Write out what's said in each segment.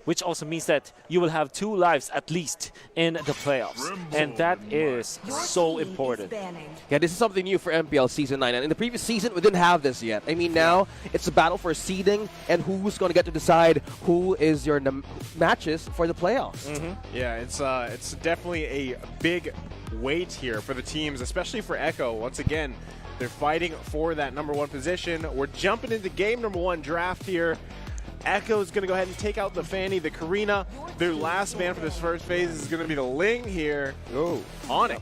which also means that you will have 2 lives at least in the playoffs. And that is so important. Yeah, this is something new for MPL Season 9. And in the previous season, we didn't have this yet. I mean, now it's a battle for seeding and who's going to get to decide who is your matches for the playoffs. Yeah, it's definitely a big weight here for the teams, especially for Echo. Once again, they're fighting for that #1 position. We're jumping into game #1 draft here. Echo's going to go ahead and take out the Fanny, the Karina. Their last ban for this first phase is going to be the Ling here. Oh, ONIC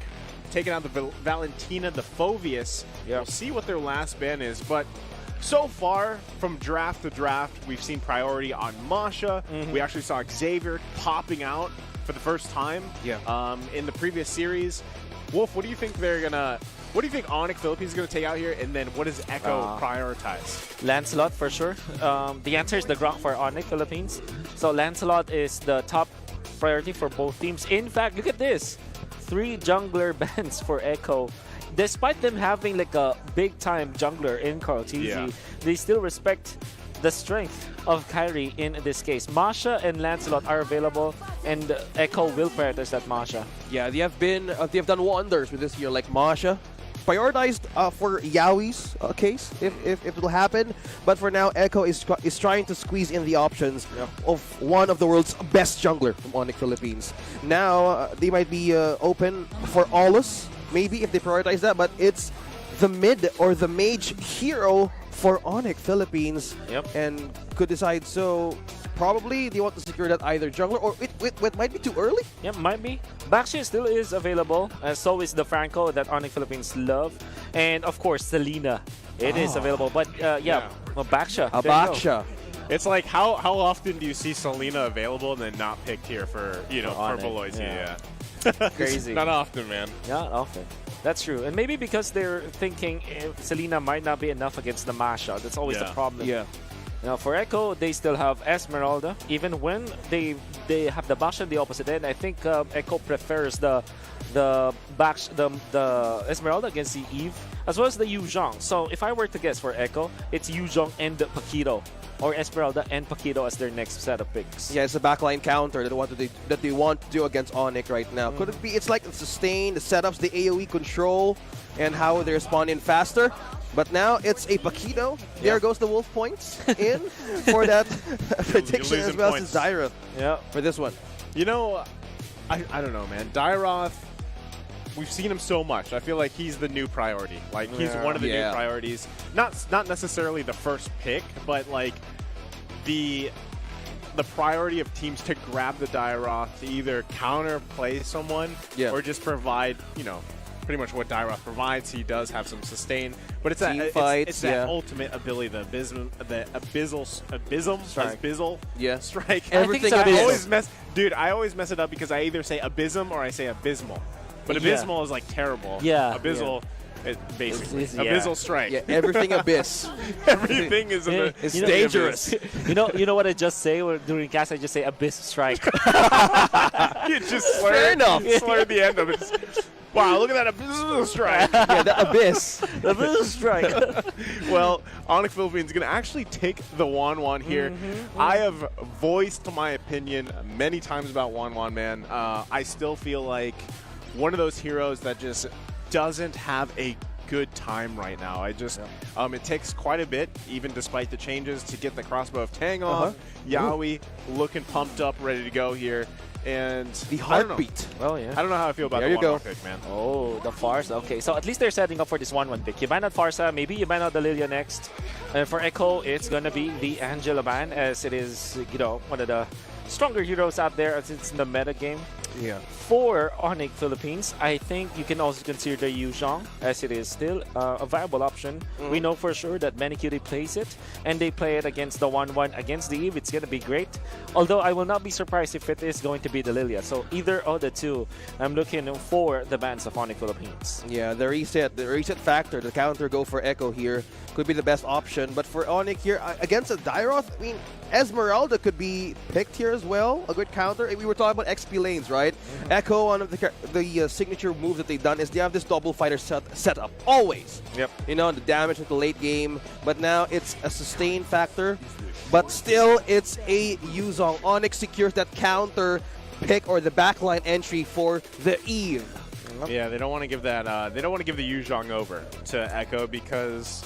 taking out the Valentina, the Phovius. We'll see what their last ban is, but so far from draft to draft, we've seen priority on Masha. We actually saw Xavier popping out for the first time in the previous series. Wolf, what do you think they're going to... What do you think ONIC Philippines is going to take out here, and then what does Echo prioritize? Lancelot for sure. The answer is the Grok for ONIC Philippines. So Lancelot is the top priority for both teams. In fact, look at this. 3 jungler bans for Echo. Despite them having like a big-time jungler in Carl TZ, they still respect the strength of Kyrie in this case. Masha and Lancelot are available, and Echo will prioritize that Masha. Yeah, they have done wonders with this year, like Masha. Prioritized for Yaoi's case, if it will happen. But for now, Echo is trying to squeeze in the options of one of the world's best jungler from ONIC Philippines. Now, they might be open for Aulus, maybe, if they prioritize that. But it's the mid or the mage hero for ONIC Philippines. And could decide so. Probably they want to secure that either jungler or it might be too early. Yeah, might be. Baxia still is available, so is the Franco that ONIC Philippines love. And of course, Selena. It is available. But Baxia. Baxia. It's like, how often do you see Selena available and then not picked here for, for Beloit? Crazy. Not often, man. Not often. That's true. And maybe because they're thinking if Selena might not be enough against the Masha. That's always the problem. Now for Echo, they still have Esmeralda. Even when they have the Baxia on the opposite end, I think Echo prefers the Esmeralda against the Eve, as well as the Yuzhong. So if I were to guess for Echo, it's Yuzhong and Paquito, or Esmeralda and Paquito as their next set of picks. Yeah, it's a backline counter that they want to do against ONIC right now. Could it be? It's like the sustain, the setups, the AoE control, and how they respond in faster. But now it's a Paquito. There goes the Wolf points in for that prediction, as well as Zyra for this one. You know, I don't know, man. Dairoth, we've seen him so much. I feel like he's the new priority. Like, he's one of the new priorities. Not necessarily the first pick, but like the priority of teams to grab the Dairoth to either counterplay someone or just provide, pretty much what Dairoth provides. He does have some sustain, but it's that that ultimate ability, the abyssal strike. Everything I always mess it up because I either say abysm or I say abysmal. But abysmal is like terrible. Abyssal, basically abyssal strike. Yeah, everything abyss. Everything is it's dangerous. You know what I just say during cast? I just say abyss strike. You just slur the end of it. Wow, look at that abyssal strike. The abyss. The abyss strike. Well, ONIC Philippines is going to actually take the Wanwan here. I have voiced my opinion many times about Wanwan, man. I still feel like one of those heroes that just doesn't have a good time right now. It takes quite a bit, even despite the changes, to get the crossbow of Tang off. Yaoi looking pumped up, ready to go here. And the heartbeat. Well, yeah. I don't know how I feel about the 1-1 pick, man. Oh, the Farsa. Okay, so at least they're setting up for this 1-1 pick. You ban out Farsa, maybe you ban out the Lilia next. And for Echo, it's going to be the Angela ban, as it is, one of the stronger heroes out there as it's in the meta game. For ONIC Philippines, I think you can also consider the Yuzhong, as it is still a viable option. We know for sure that Manicutie plays it, and they play it against the 1-1 against the Eve. It's going to be great. Although I will not be surprised if it is going to be the Lilia. So either of the two, I'm looking for the bans of ONIC Philippines. Yeah, the reset factor, the counter go for Echo here could be the best option. But for ONIC here, against a Dairoth, I mean, Esmeralda could be picked here as well. A good counter. We were talking about XP lanes, right? right? Echo, one of the signature move that they've done is they have this double fighter setup, always. Yep. You know, the damage at the late game, but now it's a sustain factor, but still it's a Yuzong. ONIC secures that counter pick or the backline entry for the Eve. Yeah, they don't want to give that. They don't want to give the Yuzhong over to Echo because,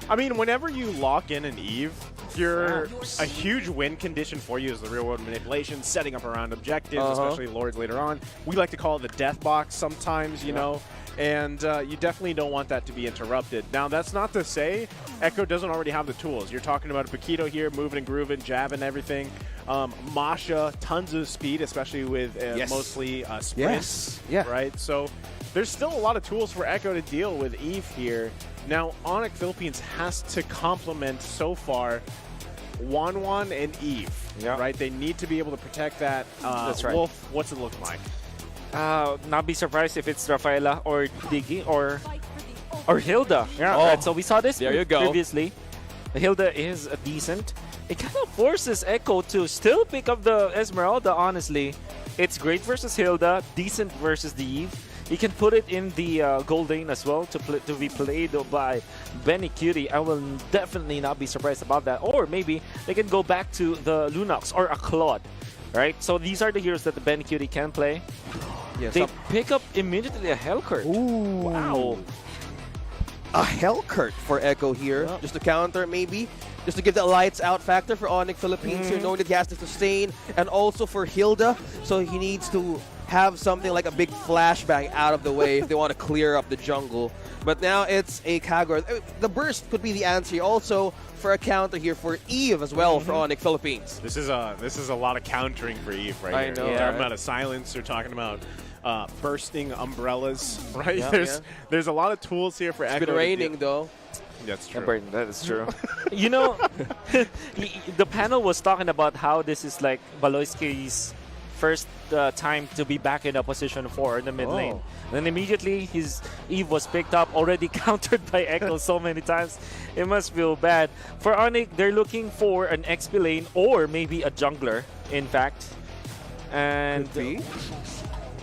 I mean, whenever you lock in an Eve, you're a huge win condition for you is the real world manipulation, setting up around objectives, especially Lords later on. We like to call it the death box sometimes, you know, and you definitely don't want that to be interrupted. Now, that's not to say Echo doesn't already have the tools. You're talking about Paquito here, moving and grooving, jabbing everything. Masha, tons of speed, especially with mostly sprints, right? So there's still a lot of tools for Echo to deal with Eve here. Now, ONIC Philippines has to complement so far Wanwan and Eve, right? They need to be able to protect that. That's right. Wolf, what's it look like? Not be surprised if it's Rafaela or Diggy or Hilda. Yeah, right. So we saw this previously. Hilda is a decent. It kind of forces Echo to still pick up the Esmeralda, honestly. It's great versus Hilda, decent versus the Eve. You can put it in the gold lane as well to be played by Benny Cutie. I will definitely not be surprised about that. Or maybe they can go back to the Lunox or a Claude, right? So these are the heroes that the Benny Cutie can play. Yes, they pick up immediately a Hellcurt. Ooh. Wow. A Hellcurt for Echo here, just to counter maybe. Just to give the lights out factor for ONIC Philippines here, knowing that he has to sustain, and also for Hilda, so he needs to have something like a big flashbang out of the way if they want to clear up the jungle. But now it's a Kagura. The burst could be the answer also for a counter here for Eve as well for ONIC Philippines. This is a lot of countering for Eve right here. I know. They're talking about a silence. They're talking about bursting umbrellas, right? Yeah, there's a lot of tools here for Echo. It's been raining though. That's true. That is true. You know, the panel was talking about how this is like Baloyski's first time to be back in a position 4 in the mid lane. Then immediately his Eve was picked up, already countered by Echo so many times. It must feel bad. For ONIC, they're looking for an XP lane or maybe a jungler, in fact. And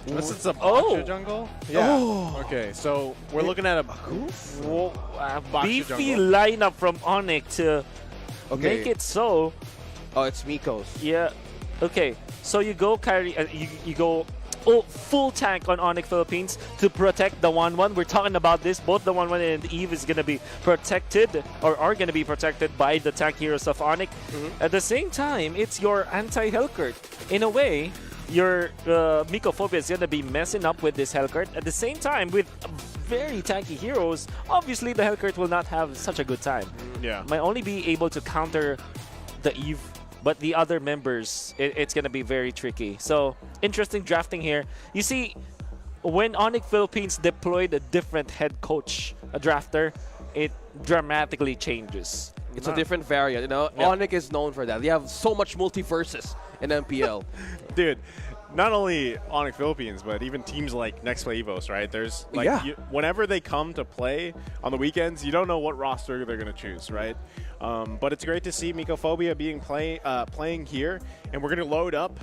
Unless it's a Baksha jungle? Yeah. Okay, so we're looking at a beefy lineup from ONIC to make it so. Oh, it's Miko's. Yeah. Okay, so you go carry, you go full tank on ONIC Philippines to protect the 1-1. We're talking about this. Both the 1-1 and the Eve is going to be protected or are going to be protected by the tank heroes of ONIC. At the same time, it's your anti-Hellcurt. In a way, your Mycophobia is going to be messing up with this Hellcurt. At the same time, with very tanky heroes, obviously the Hellcurt will not have such a good time. Yeah. Might only be able to counter the Eve, but the other members, it's going to be very tricky. So, interesting drafting here. You see, when ONIC Philippines deployed a different head coach, a drafter, it dramatically changes. It's a different variant, you know? ONIC is known for that. They have so much multiverses in MPL. Dude, not only ONIC Philippines, but even teams like Next Play Evos, right? There's like whenever they come to play on the weekends, you don't know what roster they're going to choose, right? But it's great to see Mycophobia being playing here, and we're going to load up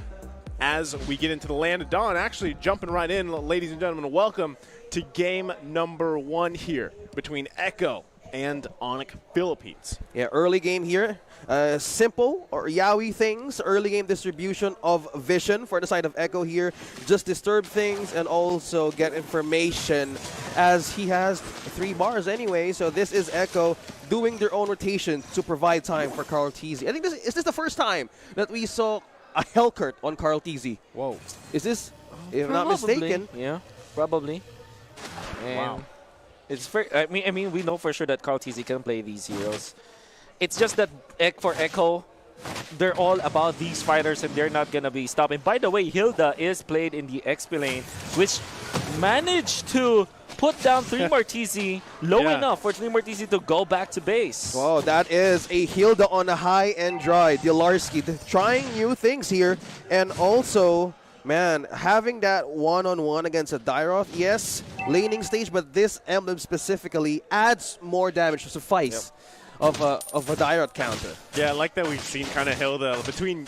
as we get into the Land of Dawn. Actually, jumping right in, ladies and gentlemen, welcome to game number 1 here between Echo and ONIC Philippines. Yeah, early game here. Simple or yaoi things. Early game distribution of vision for the side of Echo here. Just disturb things and also get information as he has 3 bars anyway. So this is Echo doing their own rotation to provide time for Carl Tizzy. I think is this the first time that we saw a Hellcurt on Carl Tizzy? Whoa. Is this, if I'm not mistaken? Yeah, probably. And wow. It's I mean, we know for sure that Carl Tizzy can play these heroes. It's just that for Echo, they're all about these fighters and they're not gonna be stopping. By the way, Hilda is played in the XP lane, which managed to put down 3 Martisi low enough for 3 Martisi to go back to base. Wow, that is a Hilda on a high and dry. Dilarski trying new things here, and also, man, having that one-on-one against a Dairoth, yes, laning stage, but this emblem specifically adds more damage to suffice. of a direct counter. Yeah, I like that we've seen kind of Hilda between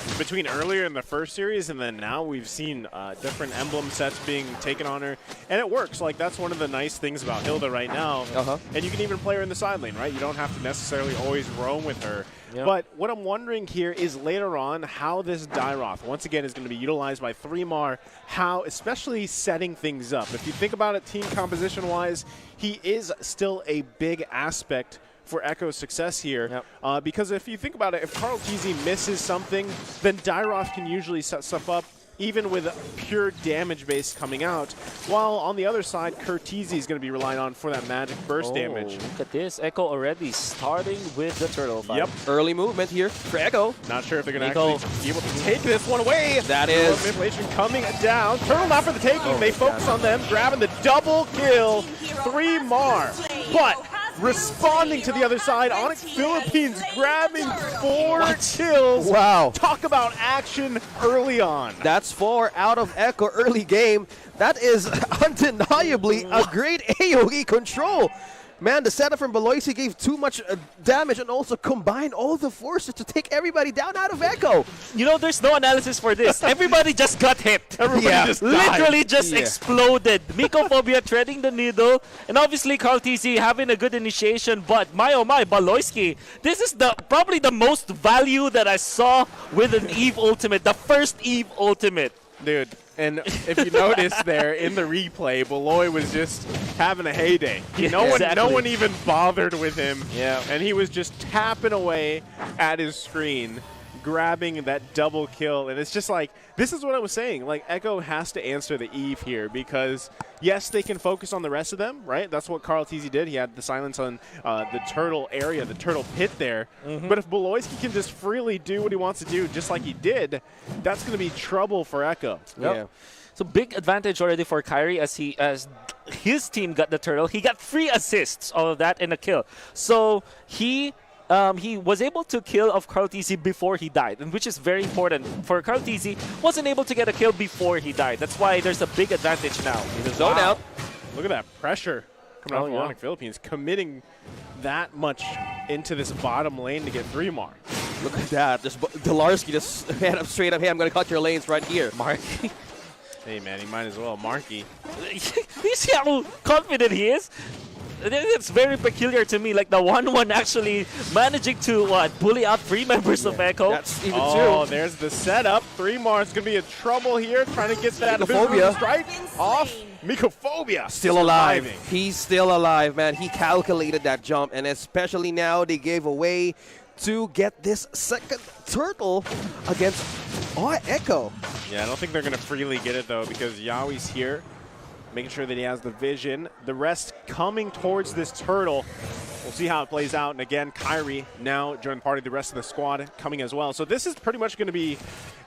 earlier in the first series and then now we've seen different emblem sets being taken on her, and it works. Like, that's one of the nice things about Hilda right now. And you can even play her in the side lane, right? You don't have to necessarily always roam with her. Yep. But what I'm wondering here is later on how this Dairoth, once again, is going to be utilized by 3mar, how, especially setting things up. If you think about it team composition-wise, he is still a big aspect for Echo's success here. Yep. Because if you think about it, if Carl TZ misses something, then Dairoth can usually set stuff up even with pure damage base coming out, while on the other side, Kurtizi is going to be relying on for that magic burst damage. Look at this. Echo already starting with the turtle fight. Yep. Early movement here for Echo. Not sure if they're going to actually be able to take this one away. That is. Manipulation coming down. Turtle not for the taking. They focus on them, grabbing the double kill. 3mar. But responding to the other side, ONIC Philippines grabbing 4 kills. Wow. Talk about action early on. That's 4 out of Echo early game. That is undeniably a great AoE control. Man, the setup from Beloisi gave too much damage and also combined all the forces to take everybody down out of Echo. You know, there's no analysis for this. Everybody just got hit. Everybody just literally just exploded. Mycophobia threading the needle, and obviously Carl TZ having a good initiation, but my oh my, Beloisi, this is probably the most value that I saw with an Eve ultimate, the first Eve ultimate. Dude, and if you notice there in the replay, Beloy was just having a heyday. No one even bothered with him. Yeah. And he was just tapping away at his screen, grabbing that double kill. And it's just like, this is what I was saying. Like, Echo has to answer the Eve here because, yes, they can focus on the rest of them, right? That's what Carl TZ did. He had the silence on the turtle area, the turtle pit there. But if Beloyski can just freely do what he wants to do, just like he did, that's going to be trouble for Echo. Yep. Yeah. So big advantage already for Kyrie as his team got the turtle. He got 3 assists, all of that, and a kill. So he was able to kill off Carl TZ before he died, and which is very important. For Carl TZ, wasn't able to get a kill before he died. That's why there's a big advantage now. He's zone out. Look at that pressure coming out from ONIC Philippines, committing that much into this bottom lane to get 3mar. Look at that. Just Delarski just ran up straight up. Hey, I'm going to cut your lanes right here. Marky. Hey, man, he might as well. Marky. You see how confident he is? It's very peculiar to me, like the 1-1 actually managing to bully out 3 members of Echo. That's even true. There's the setup. 3mar is going to be in trouble here, trying to get that strike off. Mycophobia still alive. He's still alive, man. He calculated that jump, and especially now they gave away to get this second turtle against Echo. Yeah, I don't think they're going to freely get it, though, because Yawi's here, making sure that he has the vision. The rest coming towards this turtle. We'll see how it plays out. And again, Kyrie now joining the party, the rest of the squad coming as well. So this is pretty much going to be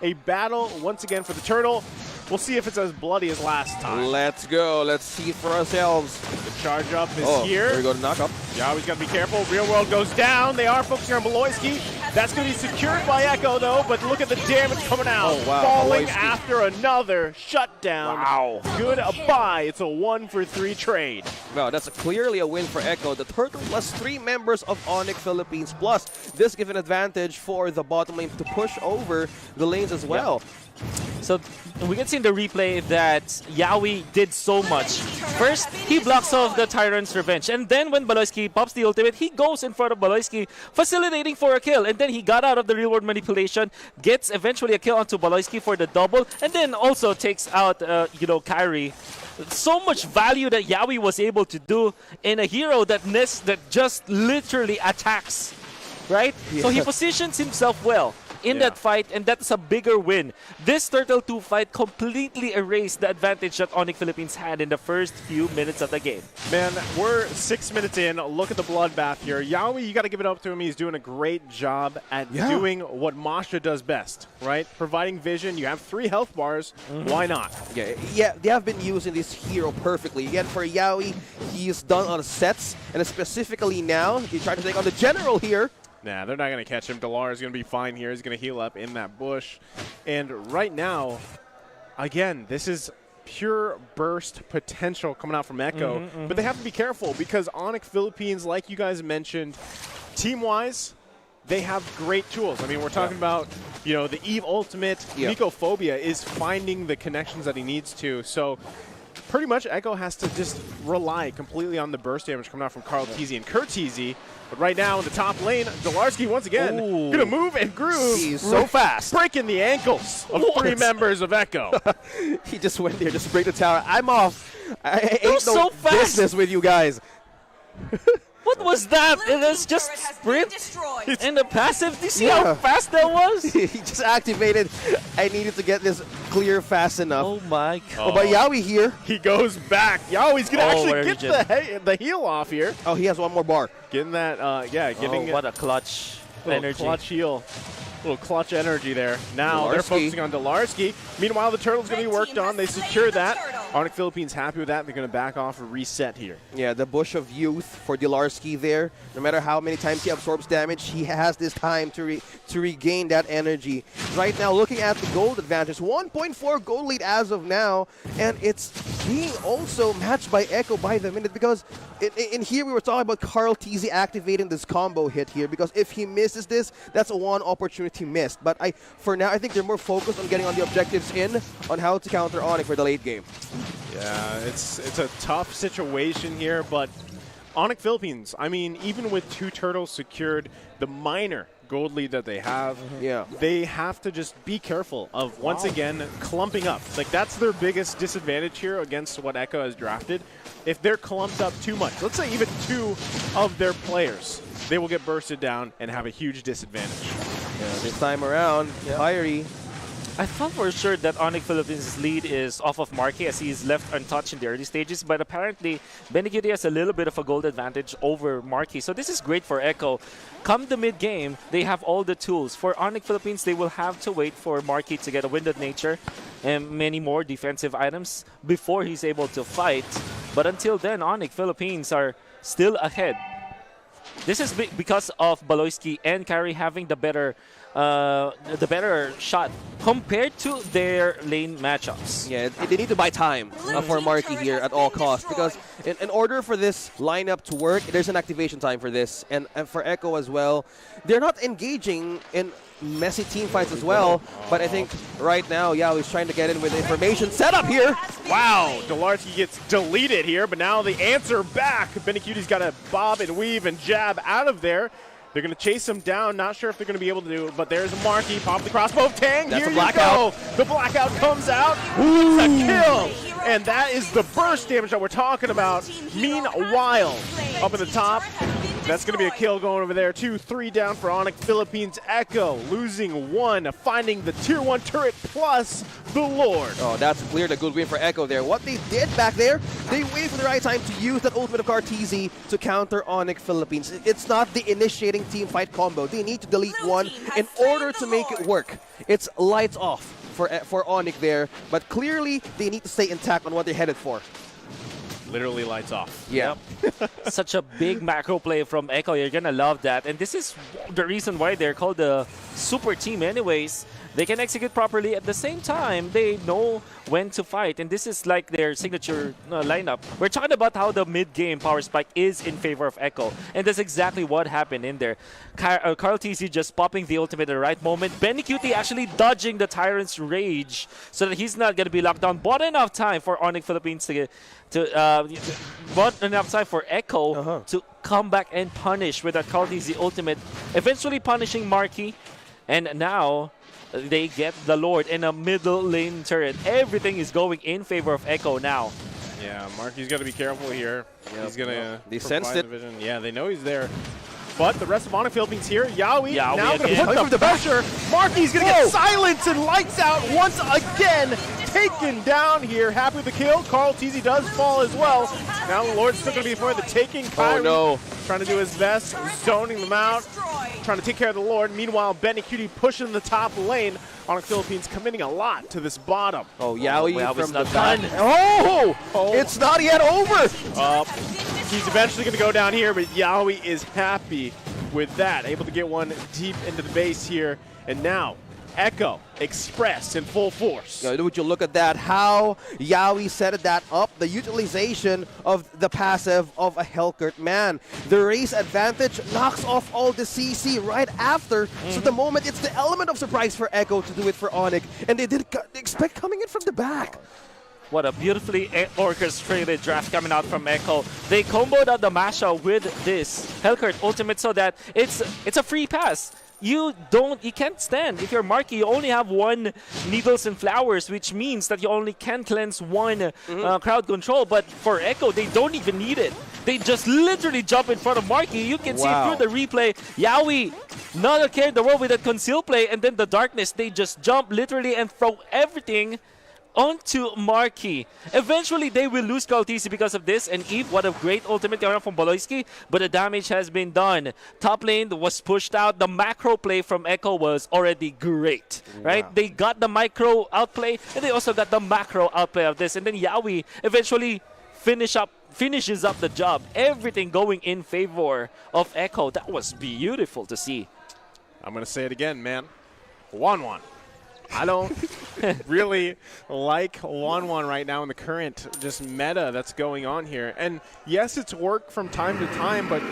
a battle once again for the turtle. We'll see if it's as bloody as last time. Let's go. Let's see it for ourselves. The charge up is here. There we go to knock up. Yawi's got to be careful. Real World goes down. They are focusing on Beloyski. That's going to be secured by Echo, though, but look at the damage coming out. Oh, wow. Falling Beloyski after another shutdown. Wow. Goodbye. It's a 1-for-3 trade. Well, that's clearly a win for Echo. The turtle plus 3 members of ONIC Philippines. Plus, this gives an advantage for the bottom lane to push over the lanes as well. So we can see in the replay that Yawi did so much. First, he blocks off the Tyrant's Revenge. And then when Beloyski pops the ultimate, he goes in front of Beloyski, facilitating for a kill. And then he got out of the real-world manipulation, gets eventually a kill onto Beloyski for the double, and then also takes out, Kyrie. So much value that Yawi was able to do in a hero that just literally attacks, right? Yeah. So he positions himself well in that fight, and that's a bigger win. This Turtle 2 fight completely erased the advantage that ONIC Philippines had in the first few minutes of the game. Man, we're 6 minutes in. Look at the bloodbath here. Yawi, you got to give it up to him. He's doing a great job at doing what Masha does best, right? Providing vision. You have 3 health bars. Why not? Yeah, they have been using this hero perfectly. Again, for Yawi, he's done on sets, and specifically now, he tried to take on the general here. Nah, they're not going to catch him. Delar is going to be fine here. He's going to heal up in that bush. And right now, again, this is pure burst potential coming out from Echo. But they have to be careful because ONIC Philippines, like you guys mentioned, team-wise, they have great tools. I mean, we're talking about, you know, the Eve Ultimate. Mycophobia is finding the connections that he needs to. So pretty much Echo has to just rely completely on the burst damage coming out from Carl Teasy and Kurteasy. But right now in the top lane, Dolarski once again gonna move and groove. He's so fast. Breaking the ankles of 3 members of Echo. He just went there, just break the tower. I'm off. I ain't no so fast. business with you guys. What was that? It was just sprint and the passive. Do you see how fast that was? He just activated. I needed to get this clear fast enough. Oh my god. Oh, but Yawi here. He goes back. Yaoi's gonna actually get the heal off here. Oh, he has one more bar. Getting that, getting what a clutch energy. Clutch heal. Little clutch energy there. Now they're focusing on Dolarski. Meanwhile, the turtle's going to be worked on. They secure that. ONIC Philippines happy with that. They're going to back off and reset here. Yeah, the Bush of Youth for Dolarski there. No matter how many times he absorbs damage, he has this time to regain that energy. Right now, looking at the gold advantage, 1.4 gold lead as of now, and it's being also matched by Echo by the minute because in here we were talking about Carl Teasy activating this combo hit here because if he misses this, that's a one opportunity missed. But for now, I think they're more focused on getting on the objectives in on how to counter ONIC for the late game. Yeah, it's a tough situation here, but ONIC Philippines, I mean, even with 2 turtles secured, the minor gold lead that they have, they have to just be careful of, once again, clumping up. Like, that's their biggest disadvantage here against what Echo has drafted. If they're clumped up too much, let's say even 2 of their players, they will get bursted down and have a huge disadvantage. Yeah, this time around, Fiery. I thought for sure that ONIC Philippines' lead is off of Marky as he's left untouched in the early stages, but apparently Benikudi has a little bit of a gold advantage over Marky. So this is great for Echo. Come the mid-game, they have all the tools. For ONIC Philippines, they will have to wait for Marky to get a Wind of Nature and many more defensive items before he's able to fight. But until then, ONIC Philippines are still ahead. This is because of Baloyski and Kari having the better shot compared to their lane matchups. Yeah, they need to buy time for Marky here at all costs because in order for this lineup to work, there's an activation time for this. And for Echo as well, they're not engaging in messy team fights as well, but I think right now, he's trying to get in with information setup here. Wow, Dolarski gets deleted here, but now the answer back. Benikuti's got to bob and weave and jab out of there. They're going to chase him down. Not sure if they're going to be able to do it, but there's a Marky. Pop the crossbow of Tang. That's Here a blackout. You go. The blackout comes out. It's a kill. And that is the burst damage that we're talking about. Meanwhile, up in the top, that's going to be a kill going over there. 2-3 down for ONIC Philippines. Echo losing 1, finding the tier 1 turret plus the Lord. Oh, that's clear the good win for Echo there. What they did back there, they waited for the right time to use that ultimate of Kartizi to counter ONIC Philippines. It's not the initiating team fight combo. They need to delete one in order to make it work. It's lights off for ONIC there, but clearly they need to stay intact on what they're headed for. Literally lights off. Yeah. Such a big macro play from Echo. You're going to love that. And this is the reason why they're called the super team anyways. They can execute properly. At the same time, they know when to fight. And this is like their signature lineup. We're talking about how the mid-game power spike is in favor of Echo. And that's exactly what happened in there. Carl TC just popping the ultimate at the right moment. Benikudi actually dodging the Tyrant's Rage so that he's not going to be locked down. Bought enough time for ONIC Philippines bought enough time for Echo to come back and punish with that Carl TC ultimate. Eventually punishing Marky. And now they get the Lord in a middle lane turret. Everything is going in favor of Echo now. Yeah, Marky's got to be careful here. Yep. He's going to They sensed it. vision. Yeah, they know he's there. But the rest of ONIC Philippines here, Yawi now going to again. put the pressure. Marky's going to get silenced and lights out once again. Taken down here. Happy with the kill. Carl Teasy does fall as well. Now the Lord's still going to be for the taking. Kyrie trying to do his best, zoning them out, trying to take care of the Lord. Meanwhile, Benikudi pushing the top lane. ONIC Philippines committing a lot to this bottom. Oh, Yawi from the back. It's not yet over. He's eventually going to go down here, but Yawi is happy with that. Able to get one deep into the base here. And now Echo expressed in full force. Would you look at that? How Yawi set that up? The utilization of the passive of a Hellcurt. Man, the race advantage knocks off all the CC right after. So the moment, it's the element of surprise for Echo to do it for ONIC. And they didn't expect coming in from the back. What a beautifully orchestrated draft coming out from Echo. They comboed out the Masha with this Hellcurt ultimate so that it's a free pass. You can't stand. If you're Marky, you only have one Needles and Flowers, which means that you only can cleanse one crowd control. But for Echo, they don't even need it. They just literally jump in front of Marky. You can see through the replay. Yawi, not a care in the world with that conceal play, and then the darkness. They just jump literally and throw everything onto Marky. Eventually, they will lose Kaltisi because of this. And Eve, what a great ultimate coming from Boloyski, but the damage has been done. Top lane was pushed out. The macro play from Echo was already great, right? They got the micro outplay, and they also got the macro outplay of this. And then Yawi eventually finishes up the job. Everything going in favor of Echo. That was beautiful to see. I'm going to say it again, man. 1-1. I don't really like 1-1 right now in the current just meta that's going on here. And yes, it's worked from time to time, but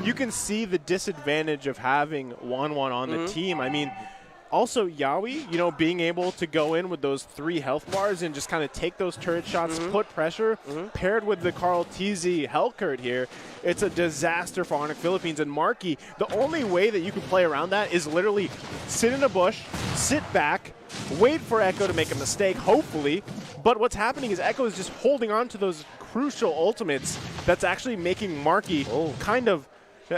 you can see the disadvantage of having 1-1 on the team. I mean, also Yawi, you know, being able to go in with those 3 health bars and just kind of take those turret shots, put pressure, paired with the Carl TZ Hellcurt here, it's a disaster for ONIC Philippines. And Marky, the only way that you can play around that is literally sit in a bush, sit back, wait for Echo to make a mistake, hopefully. But what's happening is Echo is just holding on to those crucial ultimates that's actually making Marky kind of,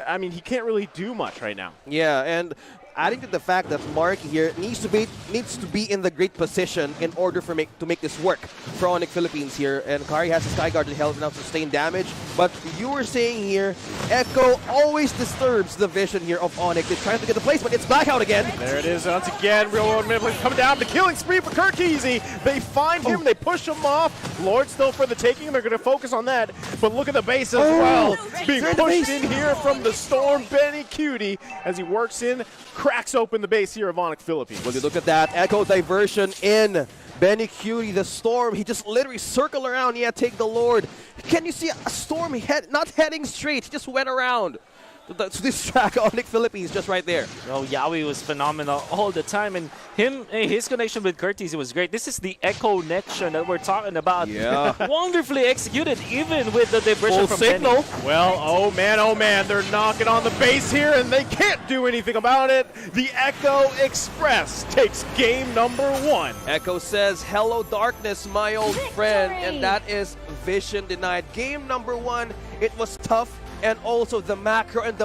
I mean, he can't really do much right now. Yeah, and adding to the fact that Mark here needs to be in the great position in order to make this work for ONIC Philippines here. And Kari has the Sky Guard to help now sustain damage. But you were saying here, Echo always disturbs the vision here of ONIC. They're trying to get the placement. It's back out again. There it is once again. Real world Midland coming down. The killing spree for Kurtizi. They find him. They push him off. Lord still for the taking. They're going to focus on that. But look at the base as well. Being pushed in here from the Storm. Benny Cutie as he works in. Cracks open the base here of ONIC Philippines. Well, you look at that. Echo diversion in. Benny Cutie, the Storm, he just literally circled around. Yeah, take the Lord. Can you see a Storm not heading straight? He just went around to distract ONIC Philippines just right there. Oh, Yawi was phenomenal all the time, and his connection with Curtis was great. This is the Echo connection that we're talking about. Yeah. Wonderfully executed, even with the diversion from signal. Benny. Well, oh man, they're knocking on the base here, and they can't do anything about it. The Echo Express takes game number 1. Echo says, hello darkness, my old friend, and that is vision denied. Game number 1, it was tough, and also the macro and the